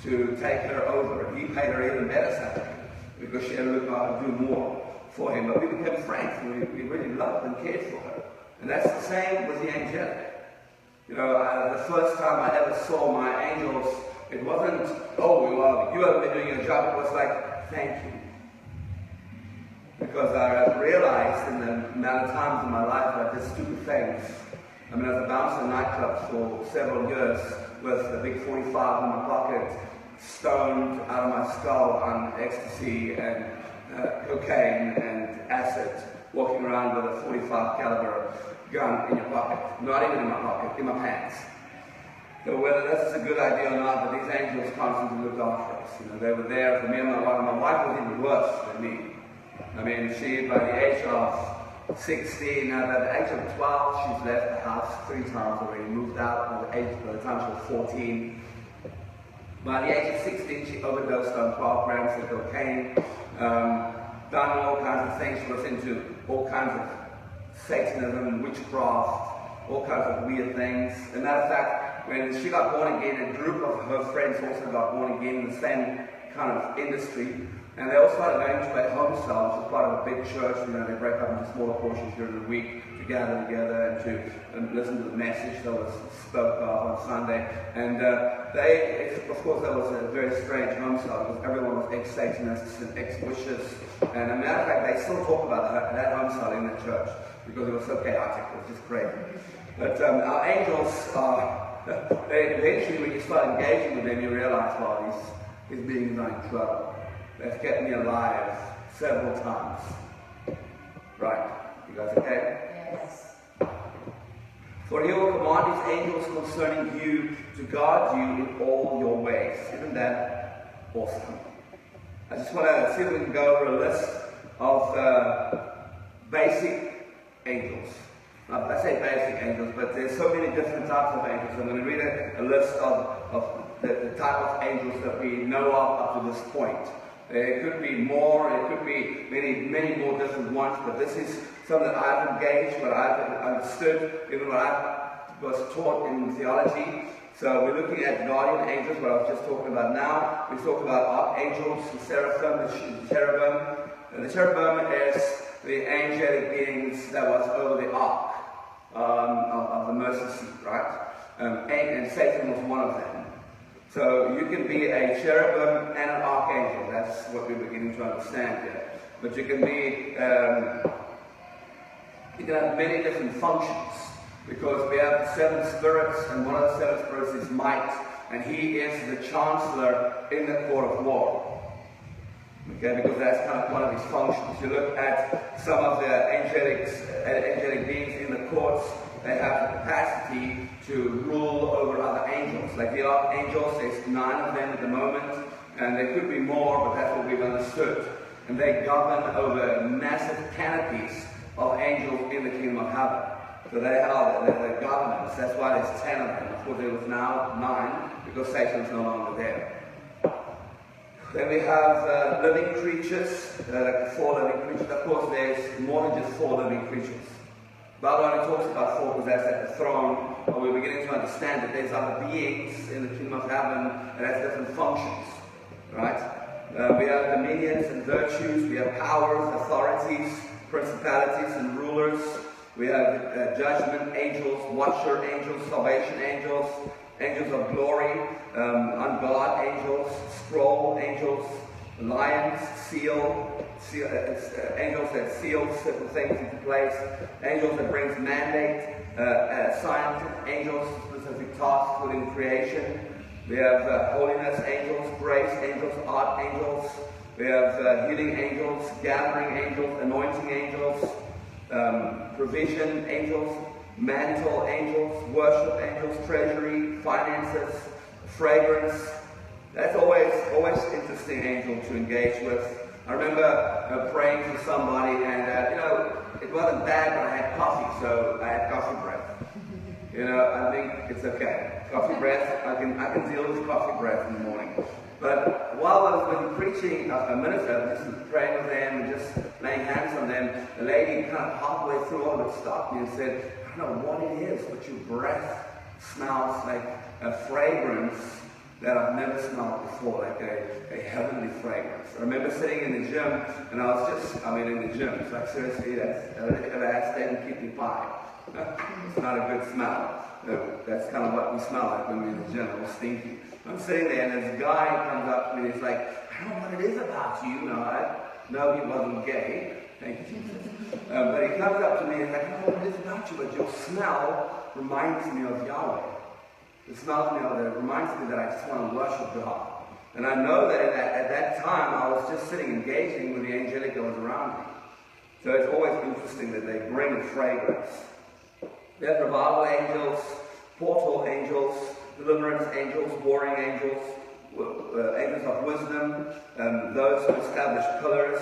[SPEAKER 2] to take her over. And he paid her even better salary because she had to look after and do more for him. But we became friends and we really loved and cared for her. And that's the same with the angelic. You know, the first time I ever saw my angels, it wasn't, oh, well, you have been doing your job. It was like, thank you. Because I realized in the amount of times in my life that I did stupid things. I mean, I was a bouncer in nightclubs for several years with a big 45 in my pocket, stoned out of my skull on ecstasy and cocaine and acid, walking around with a 45 caliber gun in your pocket. Not even in my pocket, in my pants. So whether this is a good idea or not, but these angels constantly looked after us. You know, they were there for me and my wife. My wife was even worse than me. I mean, she, by the age of 16, now by the age of 12, she's left the house 3 times already, moved out by the time she was 14. By the age of 16, she overdosed on 12 grams of cocaine, done all kinds of things. She was into all kinds of Satanism, witchcraft, all kinds of weird things. As a matter of fact, when she got born again, a group of her friends also got born again in the same kind of industry. And they all started going to a home cell, which is part of a big church. You know, they break up into smaller portions during the week to gather together and to listen to the message that was spoke of on Sunday. And of course, that was a very strange home cell because everyone was ex-Satanists and ex-witches. And as a matter of fact, they still talk about that home cell in the church because it was so chaotic. It was just crazy. But our angels are, eventually when you start engaging with them, you realize, well, these beings are in trouble. They've kept me alive several times. Right. You guys okay?
[SPEAKER 3] Yes.
[SPEAKER 2] For he will command his angels concerning you to guard you in all your ways. Isn't that awesome? I just want to see if we can go over a list of basic angels. I say basic angels, but there's so many different types of angels. I'm going to read a list of the type of angels that we know of up to this point. There could be more, it could be many more different ones, but this is something that I've engaged, what I've understood, even what I was taught in theology. So we're looking at guardian angels, what I was just talking about now. We talk about archangels, the seraphim, the cherubim. And the cherubim is the angelic beings that was over the ark of the mercy seat, right? And Satan was one of them. So you can be a cherubim and an archangel. That's what we're beginning to understand here. But you can be, you can have many different functions because we have 7 spirits, and one of the 7 spirits is might, and he is the chancellor in the court of war. Okay, because that's kind of one of his functions. You look at some of the angelic beings in the courts. They have the capacity to rule over other angels. Like the archangels, there's 9 of them at the moment, and there could be more, but that's what we've understood. And they govern over massive canopies of angels in the kingdom of heaven. So they are the governors. That's why there's 10 of them. Of course, there was now 9, because Satan's no longer there. Then we have living creatures, 4 living creatures. Of course, there's more than just 4 living creatures. The Bible only talks about 4 because that's at the throne, but we're beginning to understand that there's other beings in the kingdom of heaven that have different functions, right? We have dominions and virtues, we have powers, authorities, principalities and rulers. We have judgment angels, watcher angels, salvation angels, angels of glory, on guard angels, scroll angels, lions, angels that seal certain things into place, angels that brings mandate, scientific angels, specific tasks within creation. We have holiness angels, grace angels, art angels. We have healing angels, gathering angels, anointing angels, provision angels, mantle angels, worship angels, treasury, finances, fragrance. That's always interesting angel to engage with. I remember praying for somebody, and it wasn't bad, but I had coffee, so I had coffee breath. I think it's okay. Coffee breath, I can deal with coffee breath in the morning. But while I was preaching a minister, just praying with them and just laying hands on them, the lady kind of halfway through all of it stopped me and said, I don't know what it is, but your breath smells like a fragrance that I've never smelled before, like a heavenly fragrance. I remember sitting in the gym, and I was just, in the gym, it's like seriously, I don't think I've ever had steak and kidney pie. It's not a good smell. That's kind of what we smell like when we're in the gym, all stinky. I'm sitting there, and this guy comes up to me, and he's like, I don't know what it is about you, I know he wasn't gay, thank you, Jesus. But he comes up to me, and he's like, I don't know what it is about you, but your smell reminds me of Yahweh. It smells me of it. It reminds me that I just want to worship God. And I know that at that time, I was just sitting engaging with the angelic that was around me. So it's always interesting that they bring fragrance. They have revival angels, portal angels, deliverance angels, warring angels, angels of wisdom, those who establish pillars,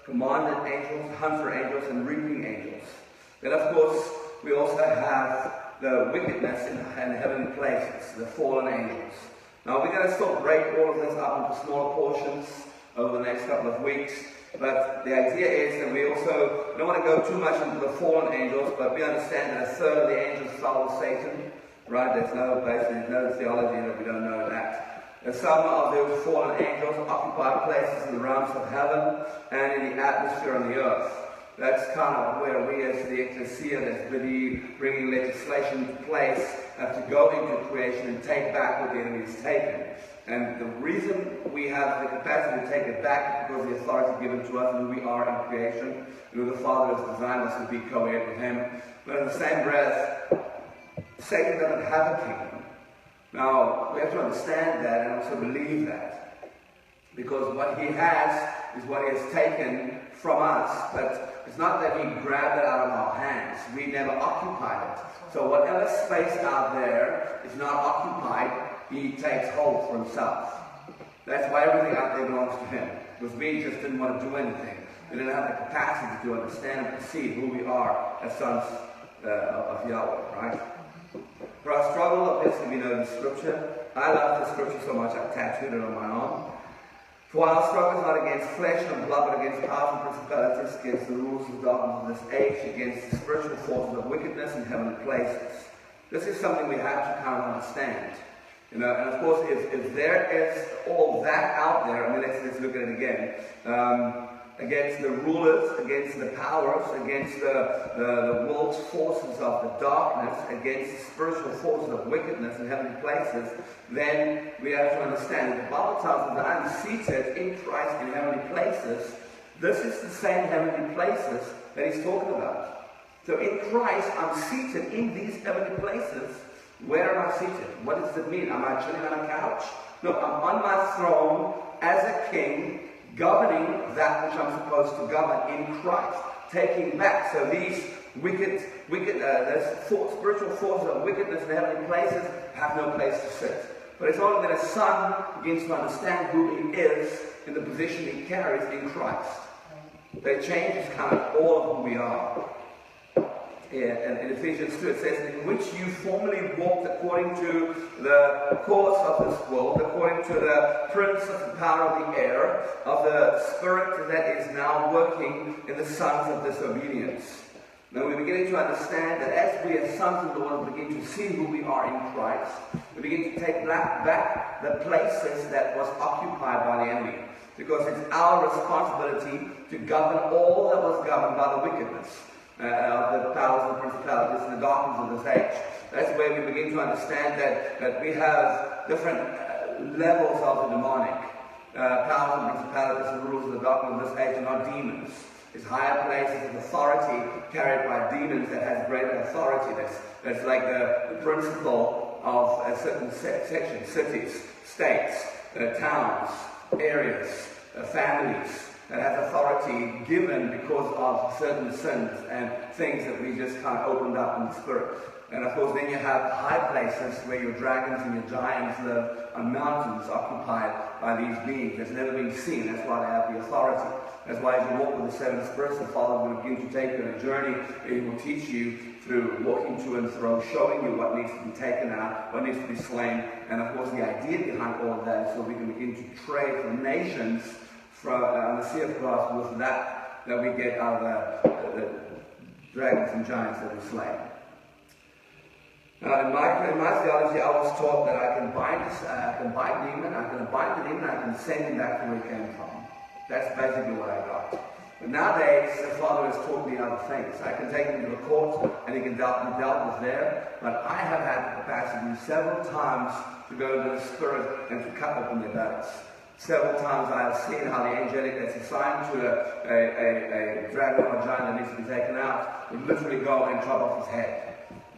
[SPEAKER 2] commanded angels, hunter angels, and reaping angels. Then, of course, we also have the wickedness in heavenly places, the fallen angels. Now, we're going to still break all of this up into smaller portions over the next couple of weeks. But the idea is that we also don't want to go too much into the fallen angels, but we understand that a third of the angels fell with Satan, right? There's no theology that we don't know that. And some of those fallen angels occupy places in the realms of heaven and in the atmosphere on the earth. That's kind of where we as the ecclesia that's busy bringing legislation into place have to go into creation and take back what the enemy has taken. And the reason we have the capacity to take it back is because of the authority given to us and who we are in creation, and who the Father has designed us to be co-heir with Him. But in the same breath, Satan doesn't have a kingdom. Now, we have to understand that and also believe that. Because what he has is what he has taken from us. But it's not that he grabbed it out of our hands. We never occupied it. So whatever space out there is not occupied, he takes hold for himself. That's why everything out there belongs to him. Because we just didn't want to do anything. We didn't have the capacity to understand and perceive who we are as sons of Yahweh, right? For our struggle, obviously, we know the scripture. I love the scripture so much I've tattooed it on my arm. For our struggle is not against flesh and blood, but against powers and principalities, against the rulers of darkness of this age, against the spiritual forces of wickedness in heavenly places. This is something we have to kind of understand. And of course, if there is all that out there, let's look at it again. Against the rulers, against the powers, against the world's forces of the darkness, against the spiritual forces of wickedness in heavenly places, then we have to understand that the Bible tells us that I'm seated in Christ in heavenly places. This is the same heavenly places that he's talking about. So in Christ, I'm seated in these heavenly places. Where am I seated? What does it mean? Am I chilling on a couch? No, I'm on my throne as a king, governing that which I'm supposed to govern in Christ, taking back. So these spiritual forces of wickedness in heavenly places have no place to sit. But it's only that a son begins to understand who he is in the position he carries in Christ. That changes kind of all of who we are. And in Ephesians 2 it says, in which you formerly walked according to the course of this world, according to the prince of the power of the air, of the spirit that is now working in the sons of disobedience. Now we're beginning to understand that as we as sons of the Lord begin to see who we are in Christ, we begin to take back the places that was occupied by the enemy. Because it's our responsibility to govern all that was governed by the wickedness. Of the powers and principalities and the darkness of this age. That's where we begin to understand that we have different levels of the demonic. Powers and principalities and rulers of the darkness of this age are not demons. It's higher places of authority carried by demons that has greater authority. That's like the principle of a certain section, cities, states, towns, areas, families, that has authority given because of certain sins and things that we just kind of opened up in the spirit. And of course then you have high places where your dragons and your giants live on mountains occupied by these beings that's never been seen. That's why they have the authority. That's why as you walk with the seven spirits, the Father will begin to take you on a journey. He will teach you through walking to and fro, showing you what needs to be taken out, what needs to be slain. And of course the idea behind all of that is so we can begin to trade from nations from the sea of glass with that we get out of the dragons and giants that we slay. Now, in my theology, I was taught that I can bind demon, I can bind the demon, I can send him back to where he came from. That's basically what I got. But nowadays, the Father has taught me other things. I can take him to the court, and he can be dealt with there. But I have had the capacity several times to go into the Spirit and to cut open their bellies. Several times I have seen how the angelic that's assigned to a dragon or a giant that needs to be taken out would literally go and chop off his head.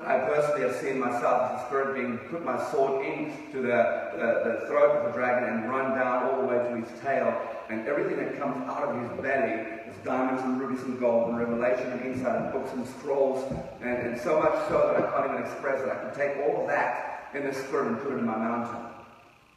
[SPEAKER 2] I personally have seen myself as a spirit being put my sword into the throat of the dragon and run down all the way to his tail, and everything that comes out of his belly is diamonds and rubies and gold and revelation and insight and books and scrolls, and so much so that I can't even express it. I can take all of that in the spirit and put it in my mountain,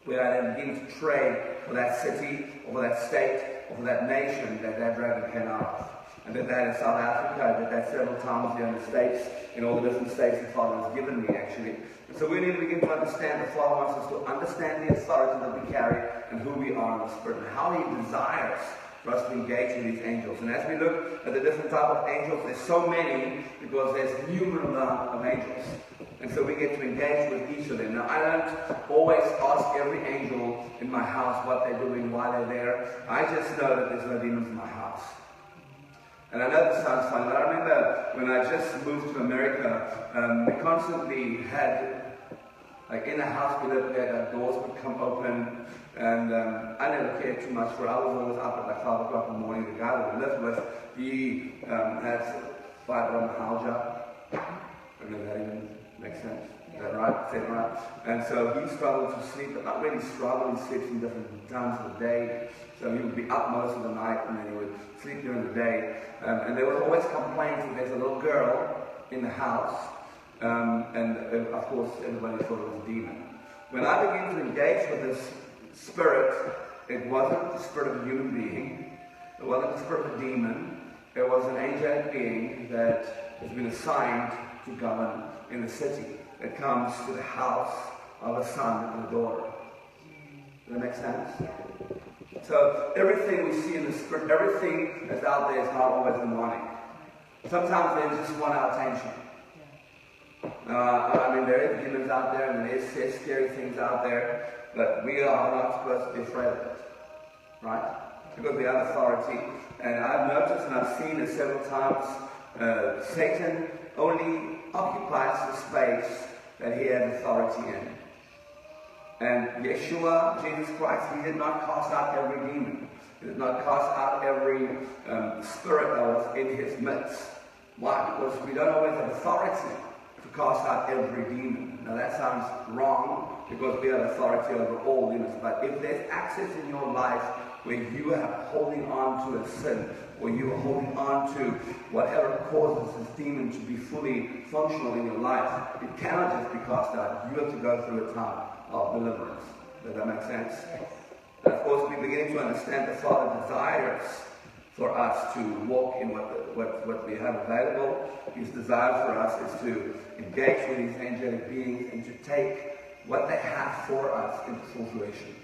[SPEAKER 2] where I then begin to trade for that city, or for that state, or for that nation that dragon came out of. I did that in South Africa. I did that several times here in the States, in all the different states the Father has given me, actually. And so we need to begin to understand the Father wants us to understand the authority that we carry and who we are in the Spirit, and how He desires for us to engage with these angels. And as we look at the different type of angels, there's so many because there's a numerous amount of angels. And so we get to engage with each of them. Now, I don't always ask every angel in my house what they're doing, why they're there. I just know that there's no demons in my house. And I know this sounds funny, but I remember when I just moved to America, we constantly had, like in the house we lived there, doors would come open, and I never cared too much for it. I was always up at like 5 o'clock in the morning. The guy that we lived with, he had fibromyalgia. I don't know if that even makes sense. Is that right? Is that right? And so he struggled to sleep, but not really struggled. He sleeps in different times of the day. So he would be up most of the night, and then he would sleep during the day. And there was always complaints that there's a little girl in the house, and of course everybody thought it was a demon. When I began to engage with this spirit, it wasn't the spirit of a human being, it wasn't the spirit of a demon, it was an angelic being that has been assigned to govern in the city. It comes to the house of a son and a daughter. Does that make sense? So everything we see in the Spirit, everything that's out there is not always demonic. Sometimes they just want our attention. I mean, there is demons out there, and there's scary things out there, but we are not supposed to be afraid of it, right? Because we have authority. And I've noticed and I've seen it several times, Satan only occupies the space that he has authority in. And Yeshua, Jesus Christ, He did not cast out every demon. He did not cast out every spirit that was in His midst. Why? Because we don't always have authority to cast out every demon. Now that sounds wrong, because we have authority over all demons. But if there's access in your life where you are holding on to a sin, or you are holding on to whatever causes this demon to be fully functional in your life, it cannot just be cast out. You have to go through a time of deliverance. Does that make sense? And of course, we're beginning to understand the Father desires for us to walk in what we have available. His desire for us is to engage with these angelic beings and to take what they have for us into full fruition.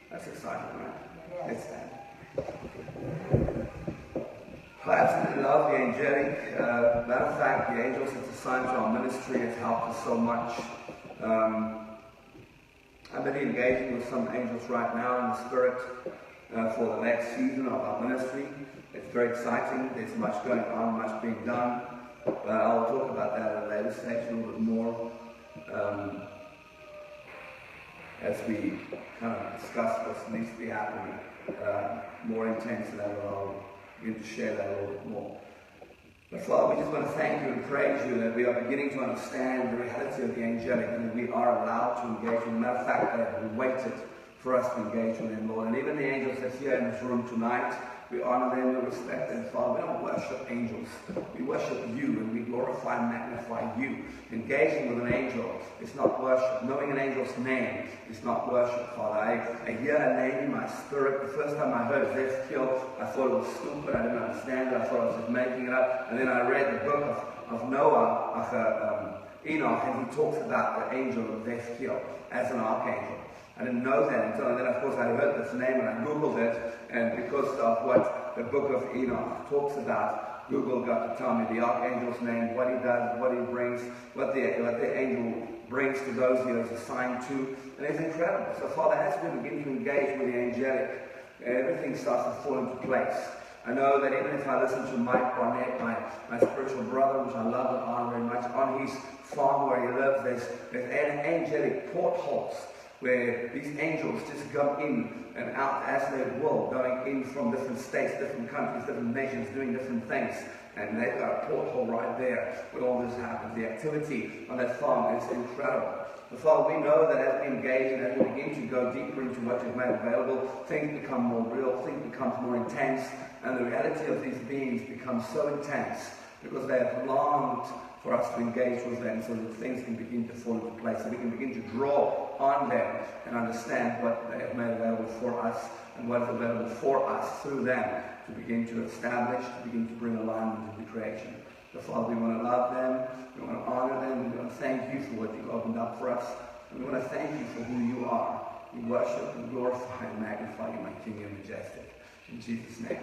[SPEAKER 2] That's exciting, right? Let's stand. I absolutely love the angelic. Matter of fact, the angels that's assigned to our ministry has helped us so much. I'm busy engaging with some angels right now in the Spirit for the next season of our ministry. It's very exciting. There's much going on, much being done. But I'll talk about that at a later stage a little bit more as we kind of discuss what needs to be happening more intensely. I'll begin to share that a little bit more. But Father, we just want to thank you and praise you that we are beginning to understand the reality of the angelic, and that we are allowed to engage with them. Matter of fact, they have waited for us to engage with them, Lord. And even the angels that's here in this room tonight, we honor them, we respect them, Father. We don't worship angels. We worship you, and we glorify and magnify you. Engaging with an angel is not worship. Knowing an angel's name is not worship, Father. I hear a name in my spirit. The first time I heard Zephiel, I thought it was stupid. I didn't understand it. I thought I was just making it up. And then I read the book of Noah, Enoch, and he talks about the angel of Zephiel as an archangel. I didn't know that until then, of course, I heard this name and I Googled it, and because of what the book of Enoch talks about, Google got to tell me the archangel's name, what he does, what he brings, what the angel brings to those he is assigned to. And it's incredible. So Father, as we begin to engage with the angelic, everything starts to fall into place. I know that even if I listen to Mike Barnett, my spiritual brother, which I love and honor very much, on his farm where he lives, there's angelic portholes where these angels just go in and out as they will, going in from different states, different countries, different nations, doing different things. And they've got a porthole right there where all this happens. The activity on that farm is incredible. But Father, we know that as we engage and as we begin to go deeper into what you've made available, things become more real, things become more intense, and the reality of these beings becomes so intense because they have longed for us to engage with them so that things can begin to fall into place, so we can begin to draw on them and understand what they have made available for us and what is available for us through them to begin to establish, to begin to bring alignment into the creation. So Father, we want to love them, we want to honor them, we want to thank you for what you've opened up for us, and we want to thank you for who you are. We worship and glorify and magnify you, my King and Majestic. In Jesus' name.